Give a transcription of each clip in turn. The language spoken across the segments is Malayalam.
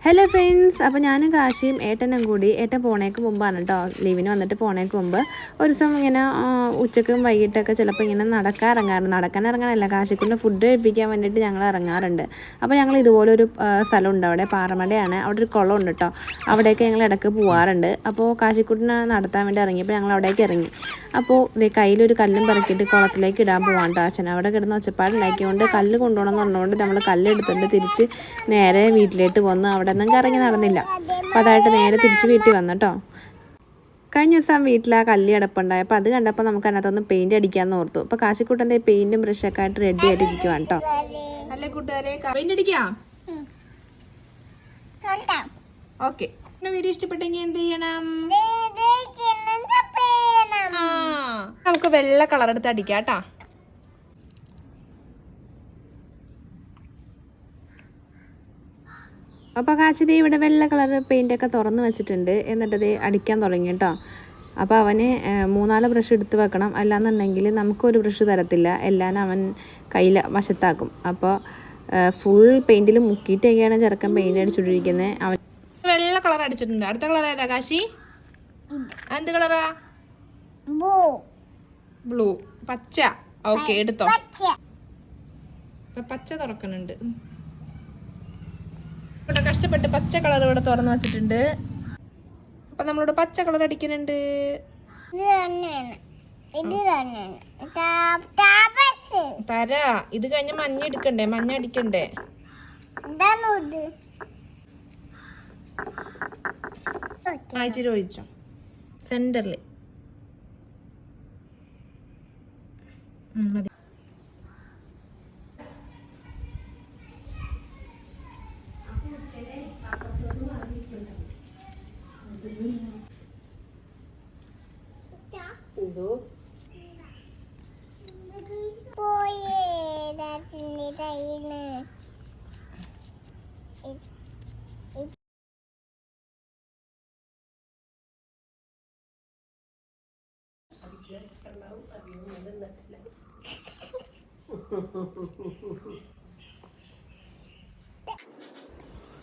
ഹലോ ഫ്രണ്ട്സ്, അപ്പോൾ ഞാനും കാശിയും ഏട്ടനും കൂടി ഏട്ടൻ പോണേക്ക് മുമ്പാണ് കേട്ടോ, ലീവിന് വന്നിട്ട് പോണേക്ക് മുമ്പ് ഒരു ദിവസം ഇങ്ങനെ ഉച്ചക്കും വൈകിട്ടൊക്കെ ചിലപ്പോൾ ഇങ്ങനെ നടക്കാൻ ഇറങ്ങാനല്ല, കാശിക്കൊണ്ട് ഫുഡ് കഴിപ്പിക്കാൻ വേണ്ടിയിട്ട് ഞങ്ങൾ ഇറങ്ങാറുണ്ട്. അപ്പോൾ ഞങ്ങൾ ഇതുപോലൊരു സ്ഥലമുണ്ട്, അവിടെ പാറമടയാണ്, അവിടെ ഒരു കുളമുണ്ട് കേട്ടോ, അവിടേക്ക് ഞങ്ങൾ ഇടയ്ക്ക് പോകാറുണ്ട്. അപ്പോൾ കാശിക്കുട്ടിനെ നടത്താൻ വേണ്ടി ഇറങ്ങിയപ്പോൾ ഞങ്ങൾ അവിടേക്ക് ഇറങ്ങി. അപ്പോൾ ഇതേ കയ്യിലൊരു കല്ലും പറക്കിയിട്ട് കുളത്തിലേക്ക് ഇടാൻ പോകാൻ കേട്ടോ. അച്ഛൻ അവിടെ കിടന്ന് ഒച്ചപ്പാടുണ്ടാക്കിക്കൊണ്ട് കല്ല് കൊണ്ടുപോകണം എന്ന് പറഞ്ഞുകൊണ്ട് നമ്മൾ കല്ലെടുത്തുകൊണ്ട് തിരിച്ച് നേരെ വീട്ടിലേക്ക് വന്നു. അവിടെ ഒന്നും കറങ്ങി നടന്നില്ല. അപ്പോൾ അതായിട്ട് നേരെ തിരിച്ച് വീട്ടിൽ വന്നു കേട്ടോ. കഴിഞ്ഞ ദിവസം വീട്ടിൽ ആ കല്ല് കിടപ്പുണ്ടായി. അപ്പോൾ അത് കണ്ടപ്പോൾ നമുക്ക് അതിനകത്തൊന്ന് പെയിൻറ്റ് അടിക്കാമെന്ന് ഓർത്തു. അപ്പോൾ കാശിക്കൂട്ടൻ്റെ പെയിൻറ്റും ബ്രഷൊക്കെ ആയിട്ട് റെഡി ആയിട്ട് ഇരിക്കുവാണ് കേട്ടോ. അല്ലേ കൂട്ടുകാരെ, പെയിൻറ്റ് അടിക്കാം. ഓക്കെ, വീഡിയോ ഇഷ്ടപ്പെട്ടെങ്കിൽ എന്ത് ചെയ്യണം? നമുക്ക് വെള്ള കളർ എടുത്ത് അടിക്കാം കേട്ടോ. അപ്പോൾ കാശിതേ ഇവിടെ വെള്ള കളർ പെയിൻറ്റൊക്കെ തുറന്ന് വെച്ചിട്ടുണ്ട്. എന്നിട്ടത് അടിക്കാൻ തുടങ്ങി കേട്ടോ. അപ്പോൾ അവന് 3-4 ബ്രഷ് എടുത്ത് വെക്കണം, അല്ലാന്നുണ്ടെങ്കിൽ നമുക്കൊരു ബ്രഷ് തരത്തില്ല, എല്ലാം അവൻ കയ്യിൽ വശത്താക്കും. അപ്പോൾ ഫുൾ പെയിൻറ്റിൽ മുക്കിയിട്ടൊക്കെയാണ് ചെറുക്കൻ പെയിൻറ്റ് അടിച്ചുകൊണ്ടിരിക്കുന്നത്. അവൻ വെള്ള കളർ അടിച്ചിട്ടുണ്ട്. അടുത്ത കളർ ഏതാ കാശി? എന്ത് കളറാ? ബ്ലൂ, പച്ച. ഓക്കെ, എടുത്തോ. പച്ച തുറക്കുന്നുണ്ട്. ഇവിടെ കഷ്ടപ്പെട്ട് പച്ച കളർ ഇവിടെ തുറന്നു വെച്ചിട്ടുണ്ട്. അപ്പൊ നമ്മളിവിടെ പച്ച കളർ അടിക്കുന്നുണ്ട്. തരാ, ഇത് കഴിഞ്ഞ മഞ്ഞ എടുക്കണ്ടേ, മഞ്ഞ അടിക്കണ്ടേ? ഇച്ചിരി ഒഴിച്ചോ സെന്ററില്. മതി.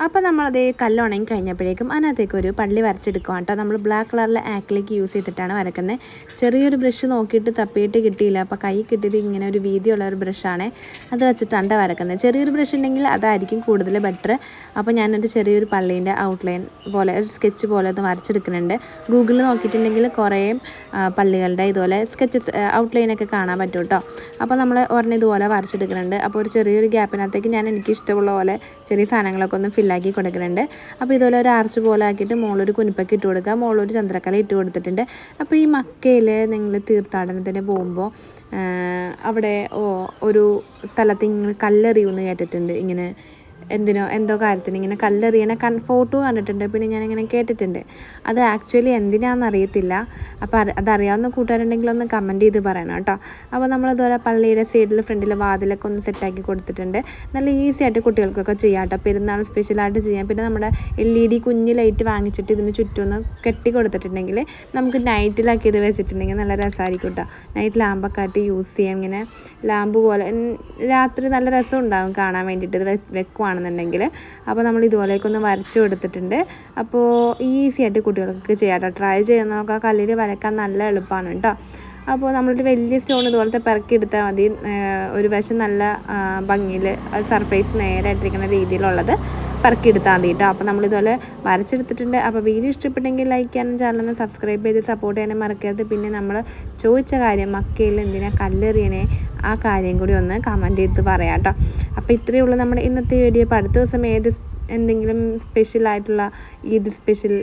അപ്പോൾ നമ്മളത് കല്ലുണങ്ങി കഴിഞ്ഞപ്പോഴേക്കും അതിനകത്തേക്ക് ഒരു പള്ളി വരച്ചെടുക്കുക കേട്ടോ. നമ്മൾ ബ്ലാക്ക് കളറിലെ ആക്രിലിക് യൂസ് ചെയ്തിട്ടാണ് വരക്കുന്നത്. ചെറിയൊരു ബ്രഷ് നോക്കിയിട്ട് തപ്പിയിട്ട് കിട്ടിയില്ല. അപ്പോൾ കൈ കിട്ടിയത് ഇങ്ങനെ ഒരു വീതിയുള്ള ഒരു ബ്രഷാണ്, അത് വെച്ചിട്ടാണ് വരക്കുന്നത്. ചെറിയൊരു ബ്രഷ് ഉണ്ടെങ്കിൽ അതായിരിക്കും കൂടുതൽ ബെറ്റർ. അപ്പോൾ ഞാനൊരു ചെറിയൊരു പള്ളീൻ്റെ ഔട്ട്ലൈൻ പോലെ ഒരു സ്കെച്ച് പോലെ അത് വരച്ചെടുക്കുന്നുണ്ട്. ഗൂഗിളിൽ നോക്കിയിട്ടുണ്ടെങ്കിൽ കുറേ പള്ളികളുടെ ഇതുപോലെ സ്കെച്ചസ് ഔട്ട്ലൈനൊക്കെ കാണാൻ പറ്റും കേട്ടോ. അപ്പോൾ നമ്മൾ ഒരെണ്ണം ഇതുപോലെ വരച്ചെടുക്കുന്നുണ്ട്. അപ്പോൾ ഒരു ചെറിയൊരു ഗ്യാപ്പിനകത്തേക്ക് ഞാൻ എനിക്കിഷ്ടമുള്ള പോലെ ചെറിയ സാധനങ്ങളൊക്കെ ഒന്ന് ഫില്ലാക്കി കൊടുക്കുന്നുണ്ട്. അപ്പോൾ ഇതുപോലെ ഒരു ആർച്ച് പോലെ ആക്കിയിട്ട് മുകളിലൊരു കുനിപ്പൊക്കെ ഇട്ട് കൊടുക്കുക, മുകളിലൊരു ചന്ദ്രക്കല ഇട്ട് കൊടുത്തിട്ടുണ്ട്. അപ്പോൾ ഈ മക്കയിൽ നിങ്ങൾ തീർത്ഥാടനത്തിന് പോകുമ്പോൾ അവിടെ ഒരു സ്ഥലത്ത് ഇങ്ങനെ കല്ലെറിയുമെന്ന് കേട്ടിട്ടുണ്ട്. ഇങ്ങനെ എന്തോ കാര്യത്തിന് ഇങ്ങനെ കല്ലെറിയണ ഫോട്ടോ കണ്ടിട്ടുണ്ട്, പിന്നെ ഞാനിങ്ങനെ കേട്ടിട്ടുണ്ട്. അത് ആക്ച്വലി എന്തിനാണെന്ന് അറിയത്തില്ല. അപ്പോൾ അതറിയാവുന്ന കൂട്ടുകാരുണ്ടെങ്കിൽ ഒന്ന് കമൻറ്റ് ചെയ്ത് പറയണം കേട്ടോ. അപ്പോൾ നമ്മളിതുപോലെ പള്ളിയുടെ സൈഡിൽ ഫ്രണ്ടിൽ വാതിലൊക്കെ ഒന്ന് സെറ്റാക്കി കൊടുത്തിട്ടുണ്ട്. നല്ല ഈസി ആയിട്ട് കുട്ടികൾക്കൊക്കെ ചെയ്യാം കേട്ടോ, പെരുന്നാൾ സ്പെഷ്യലായിട്ട് ചെയ്യാം. പിന്നെ നമ്മുടെ LED കുഞ്ഞ് ലൈറ്റ് വാങ്ങിച്ചിട്ട് ഇതിന് ചുറ്റും ഒന്ന് കെട്ടി കൊടുത്തിട്ടുണ്ടെങ്കിൽ നമുക്ക് നൈറ്റിലൊക്കെ ഇത് വെച്ചിട്ടുണ്ടെങ്കിൽ നല്ല രസമായിരിക്കും കേട്ടോ. നൈറ്റ് ലാമ്പൊക്കെ ആയിട്ട് യൂസ് ചെയ്യാം. ഇങ്ങനെ ലാമ്പ് പോലെ രാത്രി നല്ല രസം ഉണ്ടാകും കാണാൻ വേണ്ടിയിട്ട് ഇത് വെക്കുവാണെന്നുണ്ടെങ്കിൽ. അപ്പോൾ നമ്മൾ ഇതുപോലെയൊക്കെ ഒന്ന് വരച്ചു കൊടുത്തിട്ടുണ്ട്. അപ്പോൾ ഈസി ആയിട്ട് കുട്ടികൾക്ക് ചെയ്യാം കേട്ടോ. ട്രൈ ചെയ്ത് നോക്കാം, കല്ലിൽ വരയ്ക്കാൻ നല്ല എളുപ്പമാണ് കേട്ടോ. അപ്പോൾ നമ്മളൊരു വലിയ സ്റ്റോൺ ഇതുപോലത്തെ പെറുക്കി എടുത്താൽ മതി. ഒരു വശം നല്ല ഭംഗിയിൽ സർഫേസ് നേരായിട്ടിരിക്കുന്ന രീതിയിലുള്ളത് പെറുക്കിയെടുത്താൽ മതി കേട്ടോ. അപ്പോൾ നമ്മളിതുപോലെ വരച്ചെടുത്തിട്ടുണ്ട്. അപ്പോൾ വീഡിയോ ഇഷ്ടപ്പെട്ടെങ്കിൽ ലൈക്ക് ചെയ്യാനും ചാനലൊന്ന് സബ്സ്ക്രൈബ് ചെയ്ത് സപ്പോർട്ട് ചെയ്യാനും മറക്കരുത്. പിന്നെ നമ്മൾ ചോദിച്ച കാര്യം മക്കയിൽ എന്തിനാ കല്ലെറിയണേ, ആ കാര്യം കൂടി ഒന്ന് കമൻറ്റ് ചെയ്ത് പറയാം കേട്ടോ. അപ്പോൾ ഇത്രയേ ഉള്ളൂ നമ്മുടെ ഇന്നത്തെ വീഡിയോ. അപ്പോൾ അടുത്ത ദിവസം എന്തെങ്കിലും സ്പെഷ്യലായിട്ടുള്ള സ്പെഷ്യൽ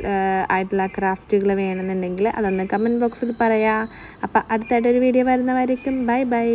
ആയിട്ടുള്ള ക്രാഫ്റ്റുകൾ വേണമെന്നുണ്ടെങ്കിൽ അതൊന്ന് കമൻറ്റ് ബോക്സിൽ പറയാം. അപ്പോൾ അടുത്തായിട്ടൊരു വീഡിയോ വരുന്നവരേക്കും ബൈ ബൈ.